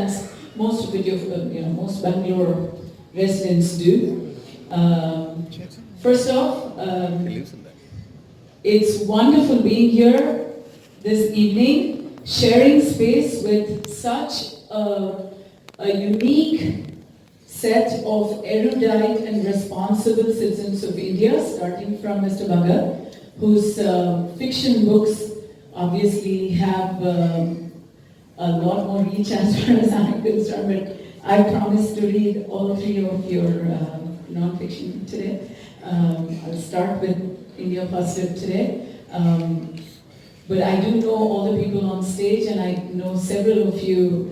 as most of most Bangalore residents do. First off, it's wonderful being here this evening, sharing space with such a unique set of erudite and responsible citizens of India, starting from Mr. Bhagat, whose fiction books obviously have a lot more reach as far as I'm concerned, but I promise to read all three of your non-fiction today. I'll start with India Positive today. But I do know all the people on stage, and I know several of you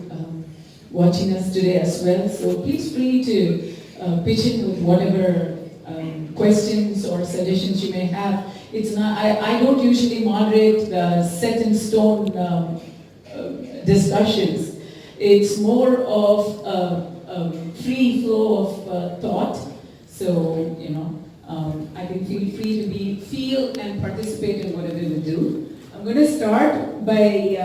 watching us today as well. So please free to pitch in with whatever questions or suggestions you may have. It's not. I don't usually moderate set in stone discussions. It's more of a free flow of thought. So I think feel free to feel and participate in whatever we do. I'm going to start by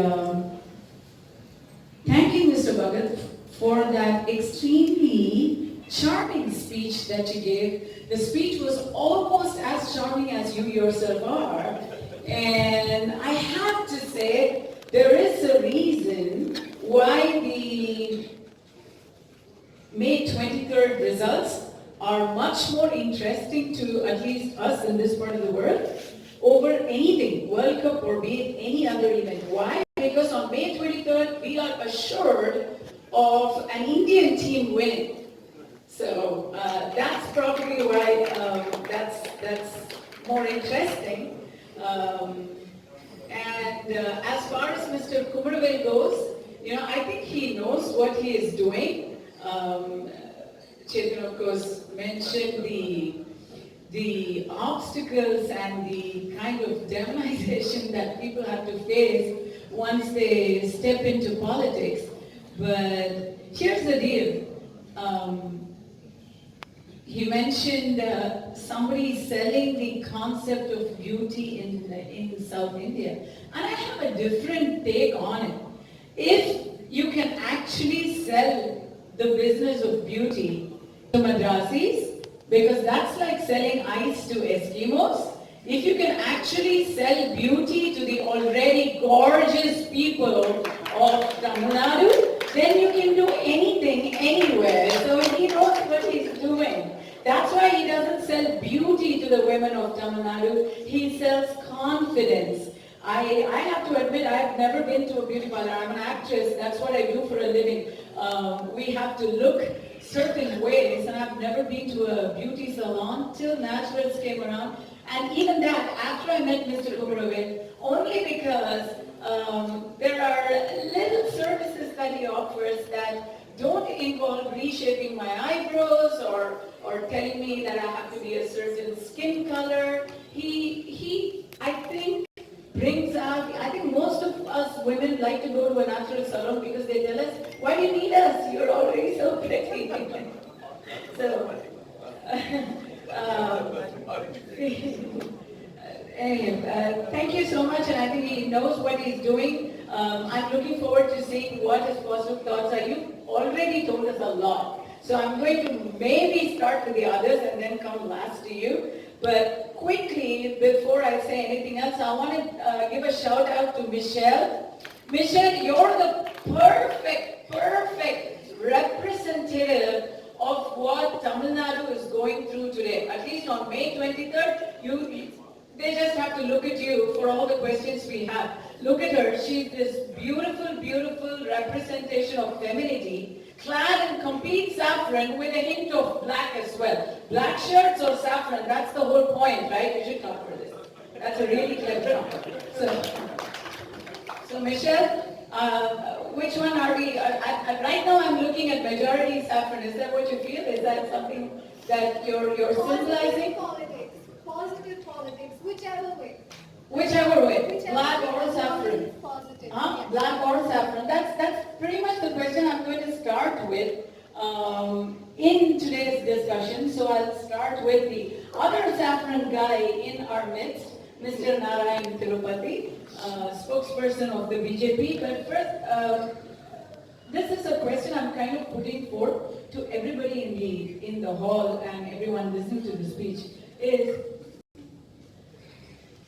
thanking Mr. Bhagat for that extremely charming speech that you gave. The speech was almost as charming as you yourself are. And I have to say, there is a reason why the May 23rd results are much more interesting to at least us in this part of the world over anything, World Cup or be it any other event. Why? Because on May 23rd, we are assured of an Indian team winning. So that's probably why that's more interesting. And as far as Mr. Kumaravel goes, I think he knows what he is doing. Chetan, of course, mentioned the obstacles and the kind of demonization that people have to face once they step into politics. But here's the deal. He mentioned somebody selling the concept of beauty in South India. And I have a different take on it. If you can actually sell the business of beauty to Madrasis, because that's like selling ice to Eskimos. If you can actually sell beauty to the already gorgeous people of Tamil Nadu, then you can do anything, anywhere. So he knows what he's doing. That's why he doesn't sell beauty to the women of Tamil Nadu. He sells confidence. I have to admit, I've never been to a beauty parlor. I'm an actress. That's what I do for a living. We have to look certain ways, and I've never been to a beauty salon till Naturals came around. And even that, after I met Mr. Kumaravel, only because there are little services that he offers that don't involve reshaping my eyebrows or telling me that I have to be a certain skin color. He I think, brings out, I think most of us women like to go to a natural salon because they tell us, why do you need us? You're already so pretty. So, anyway, thank you so much, and I think he knows what he's doing. I'm looking forward to seeing what his positive thoughts are. You've already told us a lot. So I'm going to maybe start with the others and then come last to you. But quickly, before I say anything else, I want to give a shout out to Michelle. Michelle, you're the perfect representative of what Tamil Nadu is going through today. At least on May 23rd, they just have to look at you for all the questions we have. Look at her. She's this beautiful, beautiful representation of femininity, clad in complete saffron with a hint of black as well. Black shirts or saffron, that's the whole point, right? You should come for this. That's a really clever one. So Michelle, which one are we? Right now I'm looking at majority saffron. Is that what you feel? Is that something that you're symbolizing? Positive politics, whichever way. Whichever way, black or saffron. Positive. Yes. Black or saffron. That's pretty much the question I'm going to start with in today's discussion. So I'll start with the other saffron guy in our midst, Mr. Narayan Tirupati, spokesperson of the BJP. But first, this is a question kind of putting forth to everybody in the hall and everyone listening to the speech is,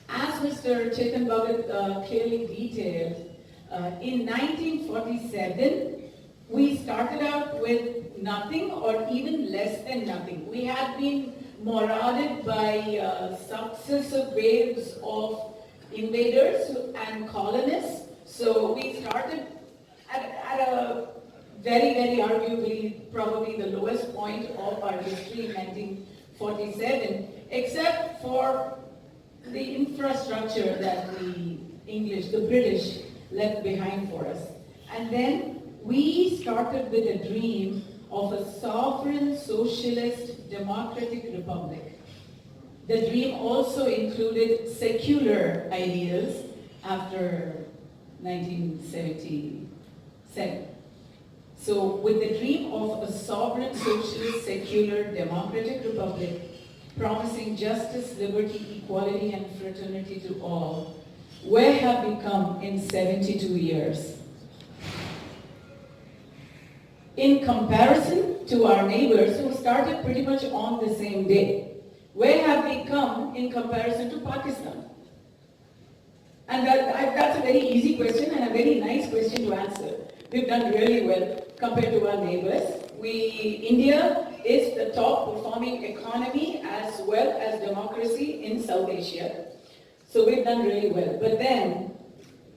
as Mr. Chetan Bhagat clearly detailed, in 1947, we started out with nothing or even less than nothing. We had been marauded by successive waves of invaders and colonists. So we started at a very, very arguably probably the lowest point of our history in 1947, except for the infrastructure that the British left behind for us. And then we started with a dream of a sovereign, socialist, democratic republic. The dream also included secular ideals after 1977. So with the dream of a sovereign, socialist, secular, democratic republic, promising justice, liberty, equality, and fraternity to all, where have we come in 72 years? In comparison to our neighbors who started pretty much on the same day, where have we come in comparison to Pakistan? And that's a very easy question and a very nice question to answer. We've done really well compared to our neighbors. India is the top performing economy as well as democracy in South Asia. So we've done really well. But then,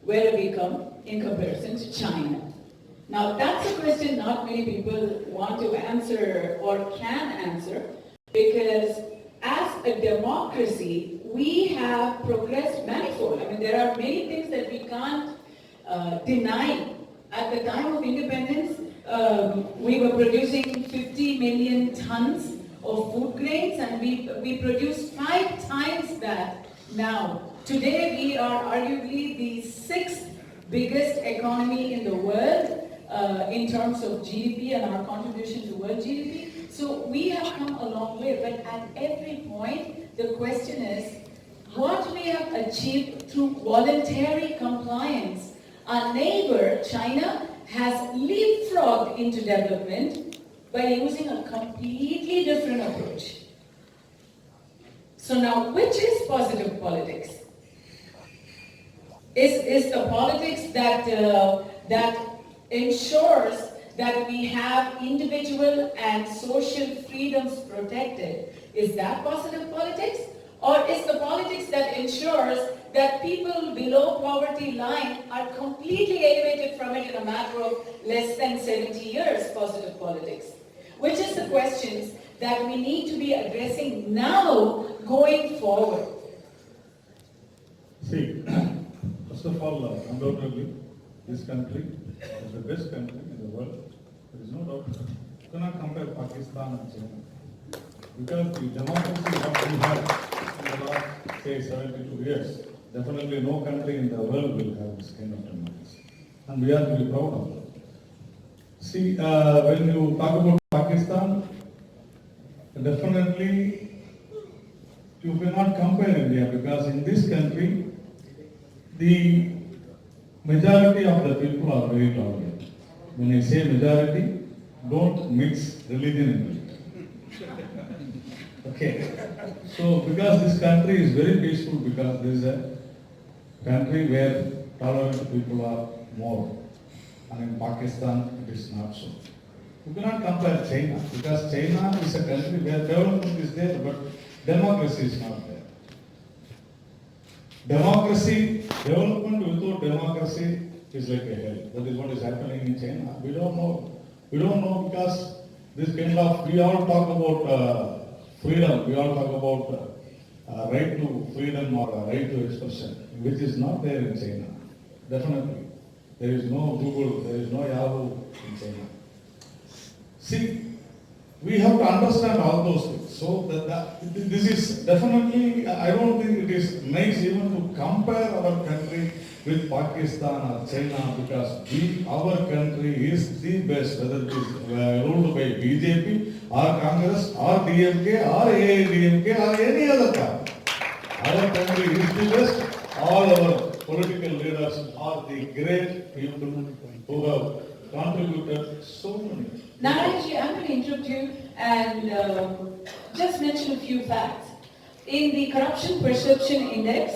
where have we come in comparison to China? Now that's a question not many people want to answer or can answer, because as a democracy, we have progressed manifold. I mean, there are many things that we can't deny. At the time of independence, we were producing 50 million tons of food grains, and we produce 5 times that now. Today, we are arguably the 6th biggest economy in the world in terms of GDP and our contribution to world GDP. So we have come a long way, but at every point, the question is, what we have achieved through voluntary compliance. Our neighbor, China, has leapfrogged into development by using a completely different approach. So now, which is positive politics? Is the politics that ensures that we have individual and social freedoms protected? Is that positive politics? Or is the politics that ensures that people below poverty line are completely elevated from it in a matter of less than 70 years positive politics? Which is the questions that we need to be addressing now going forward. See, first of all, undoubtedly, this country is the best country in the world. There is no doubt. You cannot compare Pakistan and China. Because the democracy what we have in the last, say, 72 years, definitely no country in the world will have this kind of democracy. And we are to be proud of that. See, when you talk about Pakistan, definitely you cannot compare India, because in this country, the majority of the people are very tolerant. When I say majority, don't mix religion into it. Okay. So, because this country is very peaceful, because this is a country where tolerant people are more. And in Pakistan, it is not so. You cannot compare China, because China is a country where development is there, but democracy is not there. Democracy, development without democracy is like a hell. That is what is happening in China. We don't know. We don't know, because this kind of, we all talk about freedom, we all talk about right to freedom or right to expression, which is not there in China. Definitely. There is no Google, there is no Yahoo in China. See, we have to understand all those things. So this is definitely, I don't think it is nice even to compare our country with Pakistan or China, because our country is the best, whether it is ruled by BJP or Congress or DMK or AIDMK or any other party. Our country is the best. All our political leaders are the great people who have contributed so many. Narayanji, I'm going to interrupt you and just mention a few facts. In the Corruption Perception Index,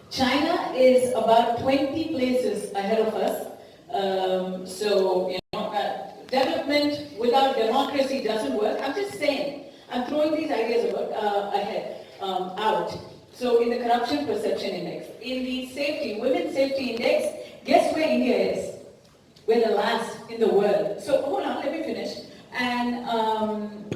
China is about 20 places ahead of us. Development without democracy doesn't work. I'm just saying, I'm throwing these ideas out. So in the Corruption Perception Index, in the Women's Safety Index, guess where India is? We're the last in the world. So hold on, let me finish. And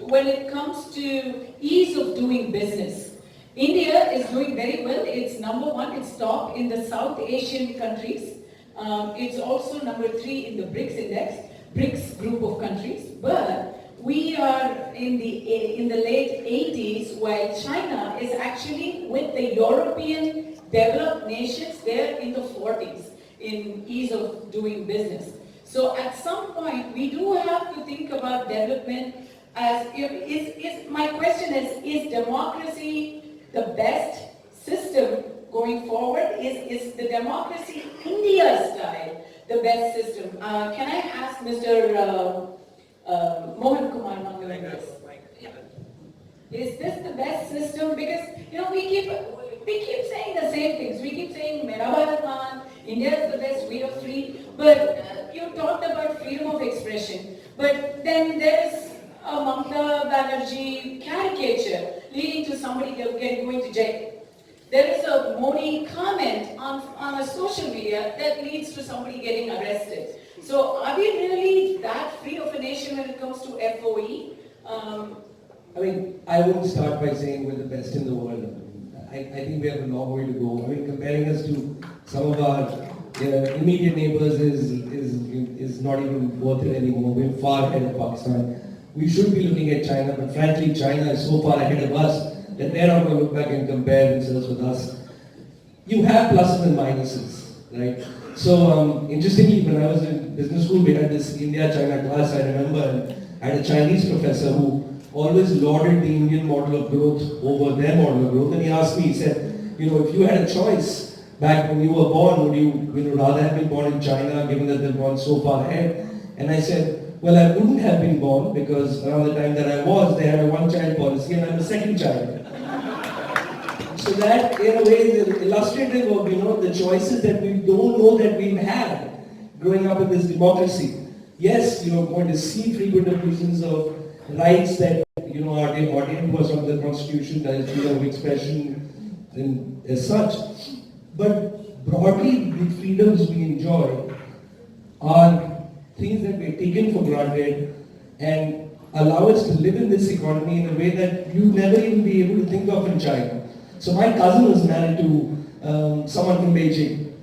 when it comes to ease of doing business, India is doing very well. It's number one, it's top in the South Asian countries. It's also number 3 in the BRICS index, BRICS group of countries. But we are in the late 80s, while China is actually with the European developed nations, they're in the 40s in ease of doing business. So at some point, we do have to think about development as, my question is democracy the best system going forward? Is the democracy India style the best system? Can I ask Mr. Mohan Kumar Mangalam? Is this the best system? Because we keep saying the same things. We keep saying Mera Bharat Mahan, India is the best, we are free. But you talked about freedom of expression. But then there is a Mamata Banerjee caricature leading to somebody going to jail. There is a Modi comment on a social media that leads to somebody getting arrested. So are we really that free of a nation when it comes to FOE? I won't start by saying we're the best in the world. I think we have a long way to go. Comparing us to some of our immediate neighbors is not even worth it anymore. We're far ahead of Pakistan. We should be looking at China, but frankly, China is so far ahead of us that they're not going to look back and compare themselves with us. You have pluses and minuses, right? So interestingly, when I was in business school, we had this India-China class, I remember, and I had a Chinese professor who always lauded the Indian model of growth over their model of growth. And he asked me, he said, if you had a choice back when you were born, would you rather have been born in China, given that they've gone so far ahead? And I said, well, I wouldn't have been born because around the time that I was, they had a one-child policy and I'm the second child. So that, in a way, is illustrative of, the choices that we don't know that we've had growing up in this democracy. Yes, going to see frequent abuses of rights that, are ordained to us from the Constitution, that is freedom of expression and as such. But broadly, the freedoms we enjoy are things that we're taken for granted and allow us to live in this economy in a way that you'd never even be able to think of in China. So my cousin was married to someone from Beijing.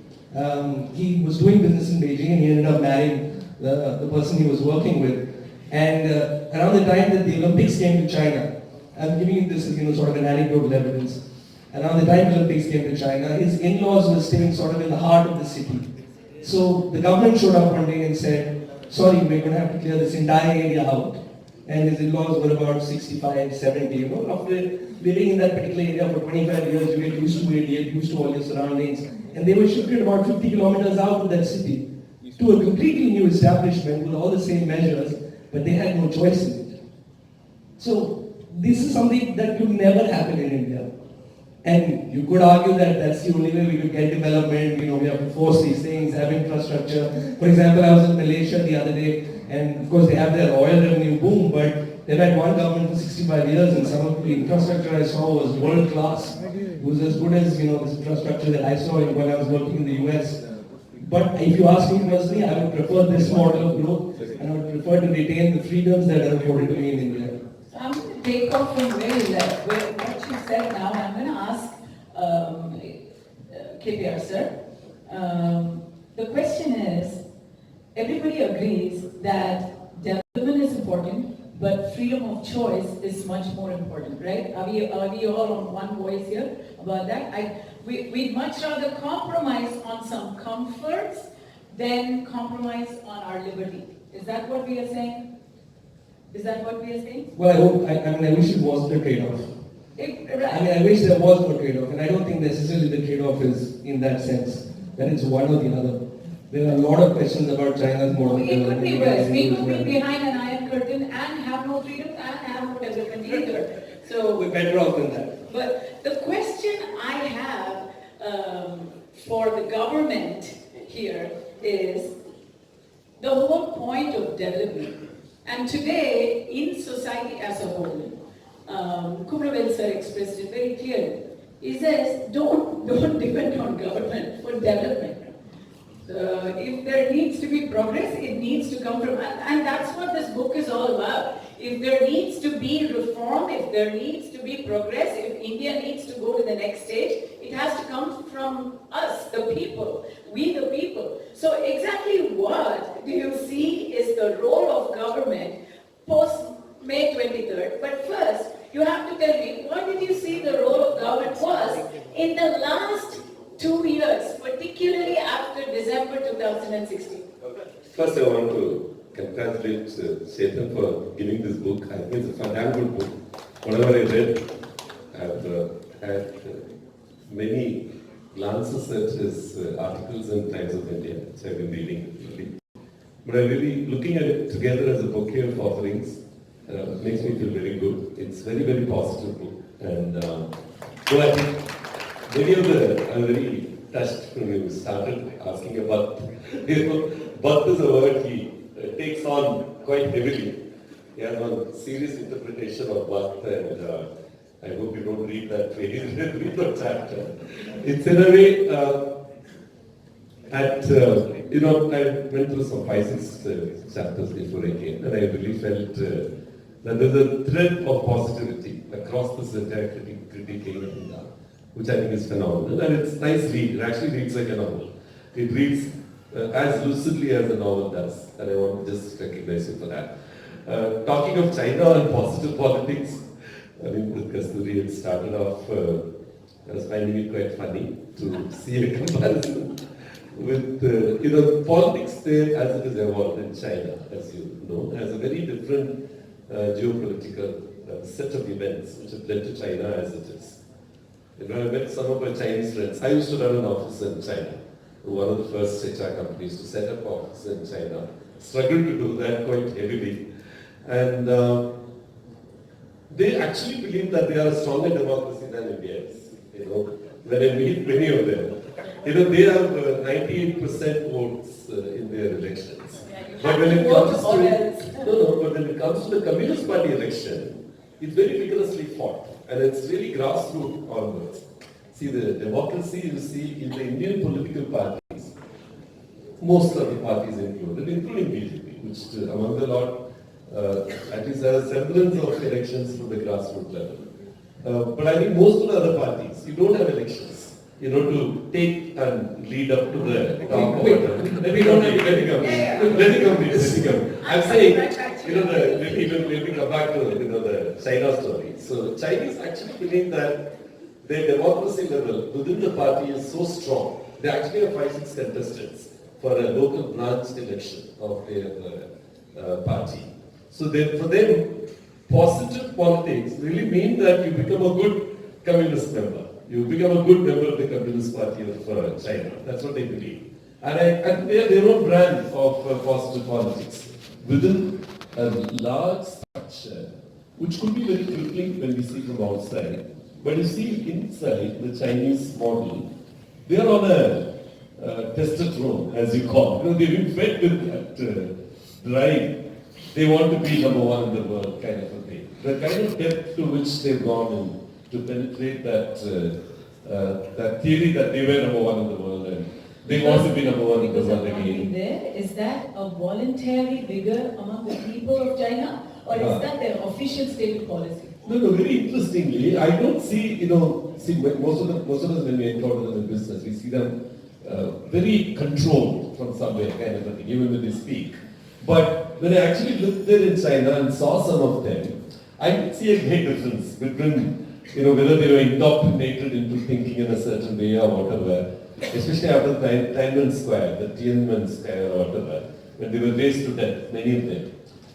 He was doing business in Beijing and he ended up marrying the person he was working with. And around the time that the Olympics came to China, I'm giving you this as sort of an anecdotal evidence. Around the time the Olympics came to China, his in-laws were staying sort of in the heart of the city. So the government showed up one day and said, sorry, we're going to have to clear this entire area out. And his in-laws were about 65, 70, After living in that particular area for 25 years, you get used to it, you get used to all your surroundings. And they were shifted about 50 kilometers out of that city to a completely new establishment with all the same measures, but they had no choice in it. So this is something that could never happen in India. And you could argue that that's the only way we could get development, we have to force these things, have infrastructure. For example, I was in Malaysia the other day, and of course they have their oil revenue boom, but they've had one government for 65 years and some of the infrastructure I saw was world class. It was as good as, this infrastructure that I saw when I was working in the US. But if you ask me personally, I would prefer this model of growth and I would prefer to retain the freedoms that are afforded to me in India. So I'm going to take off from where you left, what you said now. I'm going to ask KPR sir. The question is, everybody agrees that development is important, but freedom of choice is much more important, right? Are we all on one voice here about that? We'd much rather compromise on some comforts than compromise on our liberty. Is that what we are saying? Is that what we are saying? Well, I wish it was the trade-off. I wish there was no trade-off, and I don't think necessarily the trade-off is in that sense, that it's one or the other. There are a lot of questions about China's mode of It could be development. worse. We could be behind an iron curtain and have no freedom and have no development either. So, We're better off than that. but the question I have for the government here is the whole point of development. And today, in society as a whole, Kumravel sir expressed it very clearly. He says, don't depend on government for development. If there needs to be progress, it needs to come from, and that's what this book is all about. If there needs to be reform, if there needs to be progress, if India needs to go to the next stage, it has to come from us, the people, we the people. So exactly what do you see is the role of government post May 23rd? But first, you have to tell me, what did you see the role of government was in the last 2 years, particularly after December 2016? First, I want to congratulate Chetan for giving this book. I think it's a phenomenal book. Whatever I read, I've had many glances at his articles in Times of India, which I've been reading. But I'm really looking at it together as a bouquet of offerings. It makes me feel very good. It's very, very positive book. And so I think many of I'm very touched when you started asking about, birth is a word he takes on quite heavily. He has one serious interpretation of birth, and I hope you don't read that phrase, read the chapter. It's in a way, I went through some 5-6 chapters before I came, and I really felt that there's a thread of positivity across this entire critiquing, which I think is phenomenal. And it's nice read. It actually reads like a novel. It reads as lucidly as a novel does, and I want to just recognize you for that. Talking of China and positive politics, I mean, with Kasturi, it started off, I was finding it quite funny to see a comparison with, politics there as it is evolved in China, as you know, has a very different geopolitical set of events which have led to China as it is. I met some of my Chinese friends. I used to run an office in China. One of the first HR companies to set up office in China. Struggled to do that quite heavily. And they actually believe that they are a stronger democracy than India is. When I meet many of them, they have 98% votes in their elections. But when it comes but when it comes to the Communist Party election, it's very vigorously fought. And it's really grassroots onwards. See, the democracy you see in the Indian political parties, most of the parties included, including BJP, which among the lot, at least has a semblance of elections from the grassroots level. But I think most of the other parties, you don't have elections, to take and lead up to the top order. Let me come. I'm saying, let me come back to the China story. So Chinese actually believe that their democracy level within the party is so strong. They actually have 5-6 contestants for a local branch election of their party. So for them, positive politics really mean that you become a good communist member. You become a good member of the Communist Party of China. That's what they believe. And they have their own brand of positive politics within a large structure, which could be very crippling when we see from outside. But you see inside the Chinese model, they are on a testosterone, as you call it. They've been fed with that drive. They want to be number one in the world, kind of a thing. The kind of depth to which they've gone in to penetrate that theory that they were number one in the world and they want to be number one in the world again. Is that a voluntary vigor among the people of China, or is that their official stated policy? No, very interestingly, I don't see, most of us when we encounter them in business, we see them very controlled from somewhere, kind of a thing, even when they speak. But when I actually looked there in China and saw some of them, I could see a great difference between, whether they were indoctrinated into thinking in a certain way or whatever, especially after Tiananmen Square, the Tiananmen Square or whatever, when they were raised to death, many of them.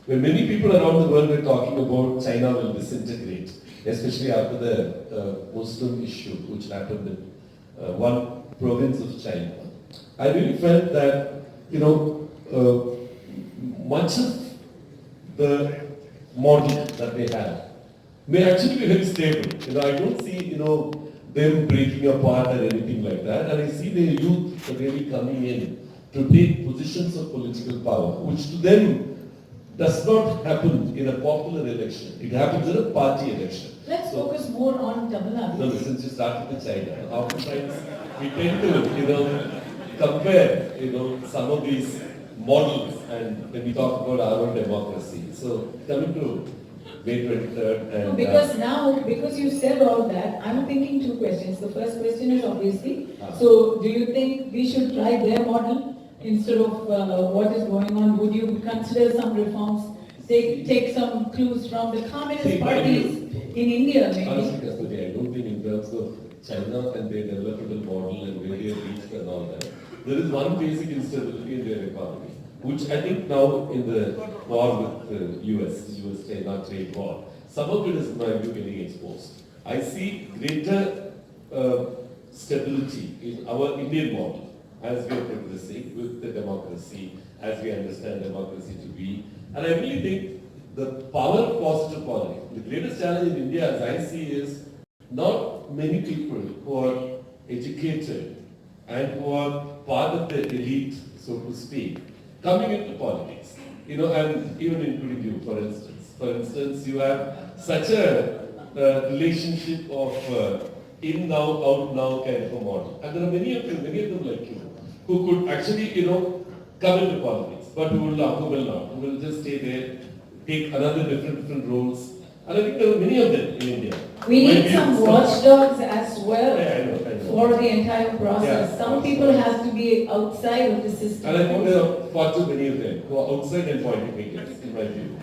When many people around the world were talking about China will disintegrate, especially after the Muslim issue which happened in one province of China, I really felt that, much of the model that they have may actually be very stable. I don't see, them breaking apart or anything like that. And I see the youth really coming in to take positions of political power, which to them does not happen in a popular election. It happens in a party election. Let's focus more on Tamil Nadu. No, since you started with China, oftentimes we tend to, compare, some of these models and when we talk about our own democracy. So coming to May 23rd and... No, because you said all that, I'm thinking two questions. The first question is obviously, so do you think we should try their model instead of what is going on? Would you consider some reforms, take some clues from the communist parties in India maybe? Honestly, Kasturi, I don't think in terms of China and their developmental model and where they have reached and all that, there is one basic instability in their economy, which I think now in the war with the US-China trade war, some of it is in my view getting exposed. I see greater stability in our Indian model as we are progressing with the democracy, as we understand democracy to be. And I really think the power of positive politics, the greatest challenge in India as I see is not many people who are educated and who are part of the elite, so to speak, coming into politics, and even including you, for instance. For instance, you have such a relationship of in now, out now kind of a model. And there are many of them like you, who could actually, come into politics, but who will not, who will just stay there, take another different roles. And I think there are many of them in India. We need some watchdogs as well I know. for the entire process. Yeah, Some people have to be outside of the system. And I think there are far too many of them who are outside and pointing fingers, in my view.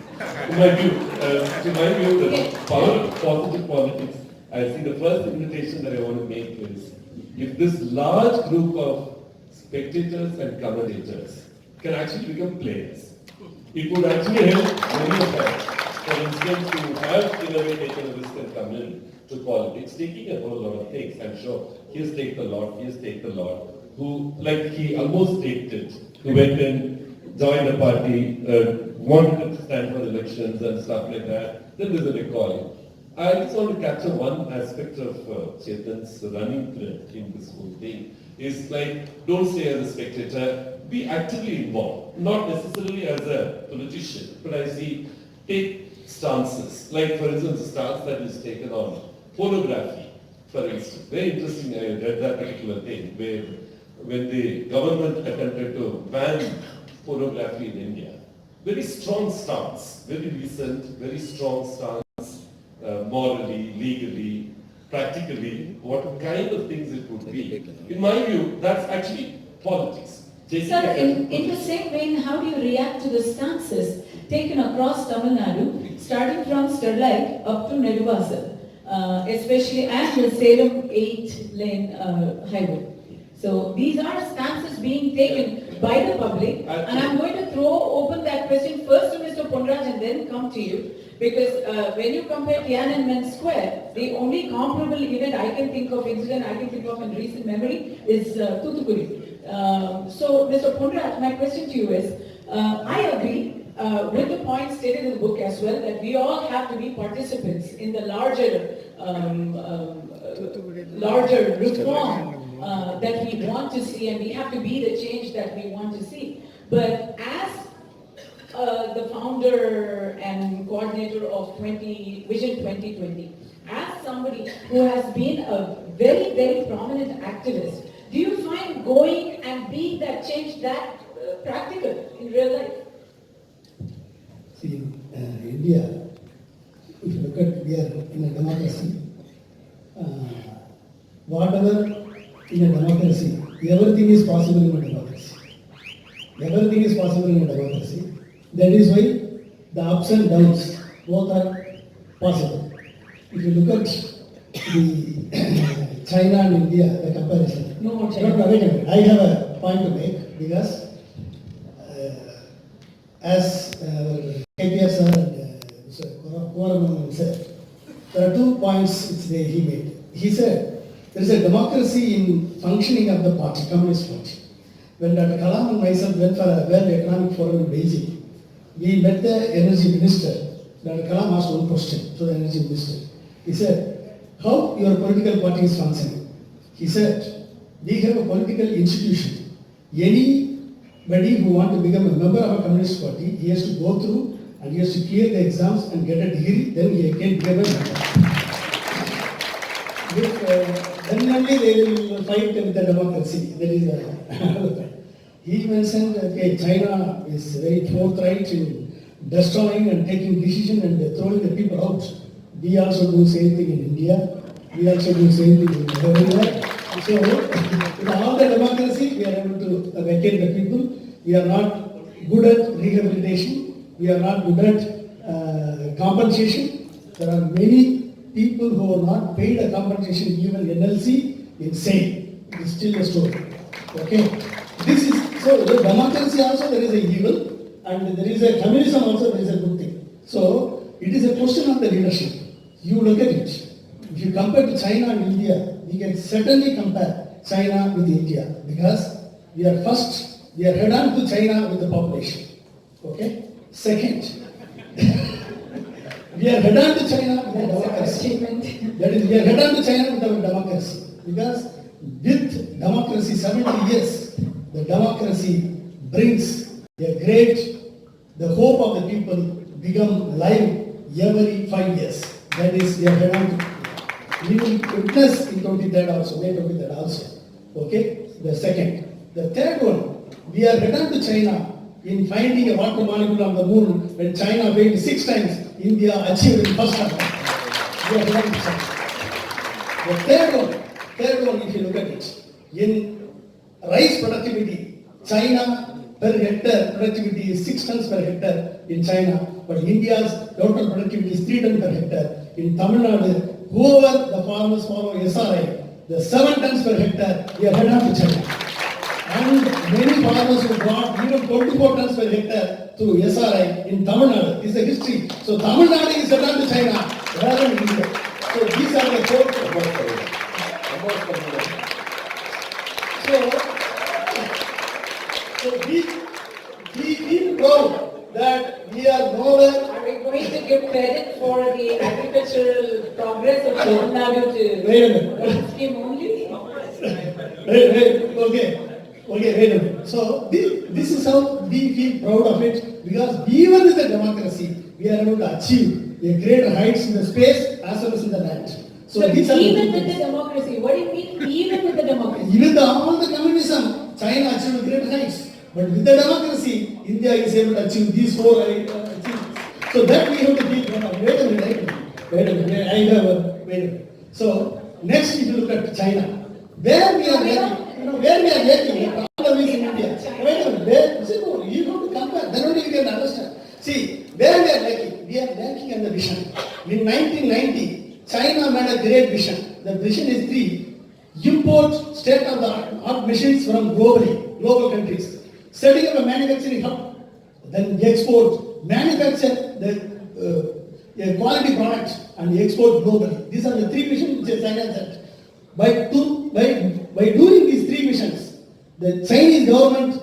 The power of positive politics, I think the first invitation that I want to make is, if this large group of spectators and commentators can actually become players, it would actually help many of them. For instance, who have in a way taken a risk and come in to politics, taking a whole lot of things. I'm sure he has taken a lot, who, like he almost taked it, who went and joined the party, wanted to stand for elections and stuff like that. Then there's a recoil. I just want to capture one aspect of Chetan's running thread in this whole thing. Is like, don't stay as a spectator, be actively involved. Not necessarily as a politician, but I see, take stances. Like, for instance, the stance that is taken on pornography, for instance. Very interesting, I read that particular thing, where when the government attempted to ban pornography in India, very strong stance, very recent, very strong stance, morally, legally, practically, what kind of things it would be. In my view, that's actually politics. Sir, in the same vein, how do you react to the stances taken across Tamil Nadu, starting from Sterlite up to Neduvasal, especially at the Salem 8-lane highway? So these are stances being taken by the public, and I'm going to throw open that question first to Mr. Ponraj and then come to you, because when you compare Tiananmen Square, the only comparable event I can think of in recent memory is Thoothukudi. So, Mr. Ponraj, my question to you is, I agree with the point stated in the book as well, that we all have to be participants in the larger reform that we want to see, and we have to be the change that we want to see. But as the founder and coordinator of Vision 2020, as somebody who has been a very, very prominent activist, do you find going and being that change that practical in real life? See, in India, if you look at, we are in a democracy. Whatever in a democracy, everything is possible in a democracy. Everything is possible in a democracy. That is why the ups and downs both are possible. If you look at the China and India, the comparison. No more China. No, I have a point to make, because as KPS sir and Koraman said, there are 2 points which he made. He said there is a democracy in functioning of the party, Communist Party. when Dr. Kalam and myself went for a World Economic Forum in Beijing, we met the energy minister. Dr. Kalam asked one question to the energy minister. He said, how your political party is functioning? He said, we have a political institution. Anybody who wants to become a member of a communist party, he has to go through and he has to clear the exams and get a degree, then he can become a member. Then only they will fight with the democracy. That is another point. He mentioned, okay, China is very forthright in destroying and taking decision and throwing the people out. We also do same thing in India. We also do same thing in everywhere. So, in all the democracy, we are able to vacate the people. We are not good at rehabilitation. We are not good at compensation. There are many people who are not paid a compensation, even NLC, insane. It is still a story. Okay? This is, so the democracy also there is a evil, and there is a communism also there is a good thing. So, it is a question of the leadership. You look at it. If you compare to China and India, we can certainly compare China with India because we are first, we are head on to China with the population. Okay? Second, we are head on to China with the democracy. That is, we are head on to China with our democracy. Because with democracy 70 years, the democracy brings a great, the hope of the people become live every 5 years. That is, we are head on to. We will witness in 23rd also, May 23rd also. Okay? The second. The third one, we are head on to China in finding a water molecule on the moon. When China failed 6 times, India achieved in first time. We are head on to China. The third one, if you look at it, in rice productivity, China per hectare productivity is 6 tons per hectare in China, but India's total productivity is 3 tons per hectare. In Tamil Nadu, whoever the farmers follow SRI, the 7 tons per hectare, we are head on to China. And many farmers who brought even 24 tons per hectare through SRI in Tamil Nadu. This is a history. So Tamil Nadu is head on to China rather than India. So these are the 4 So we feel proud that we are nowhere. Are we going to give credit for the agricultural progress of Tamil Nadu to Wait a minute. one scheme only? Okay, wait a minute. So this is how we feel proud of it because even with the democracy, we are able to achieve a greater heights in the space as well as in the land. So these are even the with the democracy, what do you mean even with the democracy? even all the communism, China achieved greater heights. But with the democracy, India is able to achieve these 4 achievements. So that we have to feel proud of. Wait a minute. Wait a minute. So next if you look at China, where we are lacking, the problem is in India. Wait a minute, you have to compare, then only you can understand. See, where we are lacking in the vision. In 1990, China made a great vision. The vision is 3. Import state-of-the-art machines from global countries. Setting up a manufacturing hub, then export, manufacture the quality products and export globally. These are the 3 missions which China set. By doing these 3 missions, the Chinese government,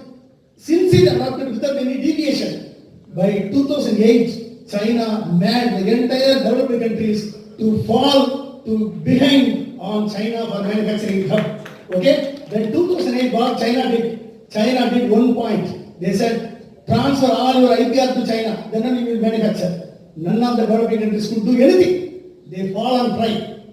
since it adopted without any deviation, by 2008, China made the entire developed countries to fall to behind on China for manufacturing hub. Okay? Then 2008, what China did? China did 1 point. They said, transfer all your IPR to China, then only you will manufacture. None of the developing countries could do anything. They fall on pride.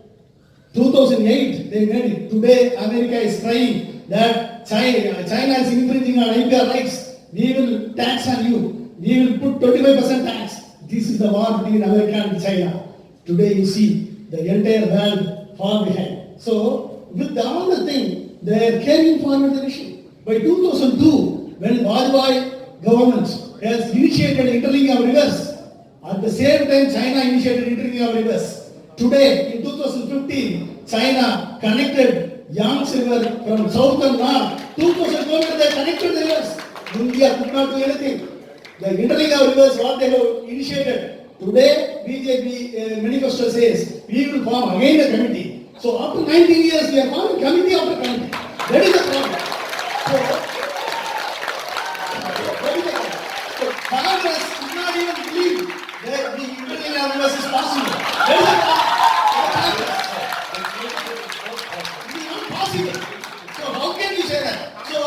2008, they made it. Today, America is crying that China is infringing on IPR rights. We will tax on you. We will put 25% tax. This is the war between America and China. Today, you see the entire world fall behind. So, with all the thing, they are carrying forward the vision. By 2002, when Vajpayee government has initiated interlinking of rivers, at the same time China initiated interlinking of rivers. Today, in 2015, China connected Yangtze River from south and north. 2,000 kilometers they connected the rivers. India could not do anything. The interlinking of rivers, what they have initiated. Today, BJP manifesto says, we will form again a committee. So after 19 years, we are forming committee after committee. That is the problem. So, farmers could not even believe that the Indian universe is possible. That is impossible. So how can we say that? So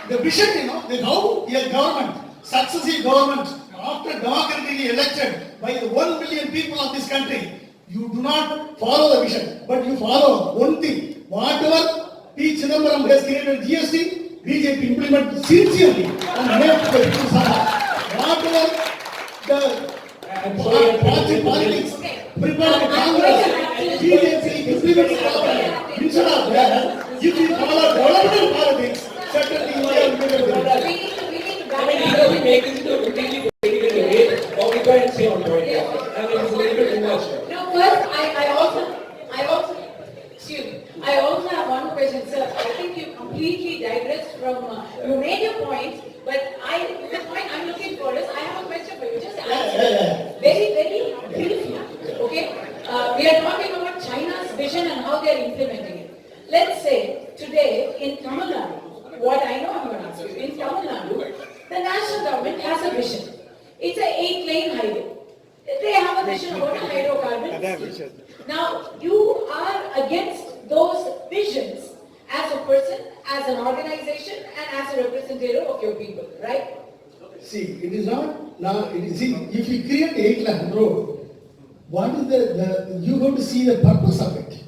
the vision, how a government, successive government, after democratically elected by the 1 million people of this country, you do not follow the vision, but you follow one thing. Whatever P. Chidambaram has created GST, BJP implement sincerely and make the people suffer. Whatever the party politics prepare the Congress, BJP implements properly. Instead of that, if you follow development politics, certainly India will be better. We make this into a completely political debate, or we try and say on point. I mean, it's a little bit too much. No, first, I also have one question, sir. I think you completely digressed from, you made your point, but the point I'm looking for is, I have a question for you, just answer very, very briefly, okay? We are talking about China's vision and how they are implementing it. Let's say, today, in Tamil Nadu, what I know I'm going to ask you, in Tamil Nadu, the national government has a vision. It's an 8-lane highway. They have a vision about a hydrocarbon. Now, you are against those visions as a person, as an organization, and as a representative of your people, right? See, it is not, now, if you create 8-lane road, what is you have to see the purpose of it.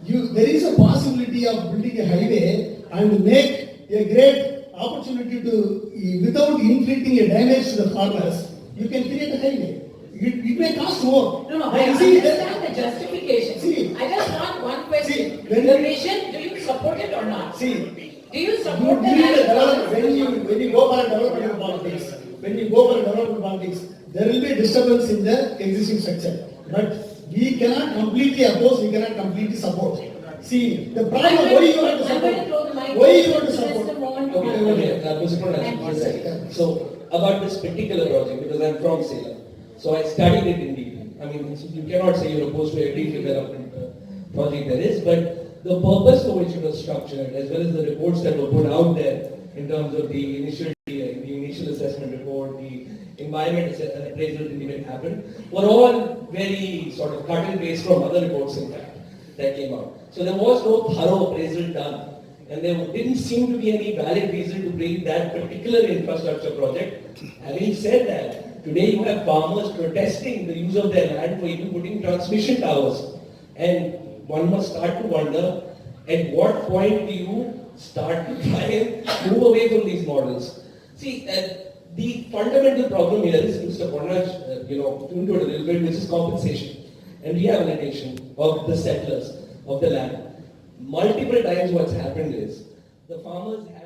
There is a possibility of building a highway and make a great opportunity to, without inflicting a damage to the farmers, you can create a highway. It may cost more. No, But I you see, understand the justification. See, I just want one question. see, The vision, do you support it or not? see, Do you support the you need a national development, government? when you go for a development politics, there will be a disturbance in the existing structure. But we cannot completely oppose, we cannot completely support. See, the problem, why you want to I'm going to support? throw the mic Why you want to to support? Mr. Mohan. So, about this particular project, because I'm from Salem, so I studied it in detail. I mean, you cannot say you're opposed to every development project there is, but the purpose for which it was structured, as well as the reports that were put out there in terms of the initial assessment report, the environment appraisal didn't even happen, were all very sort of cut and paste from other reports, in fact, that came out. So there was no thorough appraisal done, and there didn't seem to be any valid reason to bring that particular infrastructure project. Having said that, today you have farmers protesting the use of their land for even putting transmission towers. And one must start to wonder, at what point do you start to try and move away from these models? See, the fundamental problem here is, Mr. Konraj, tuned to it a little bit, which is compensation and rehabilitation of the settlers of the land. Multiple times what's happened is, the farmers have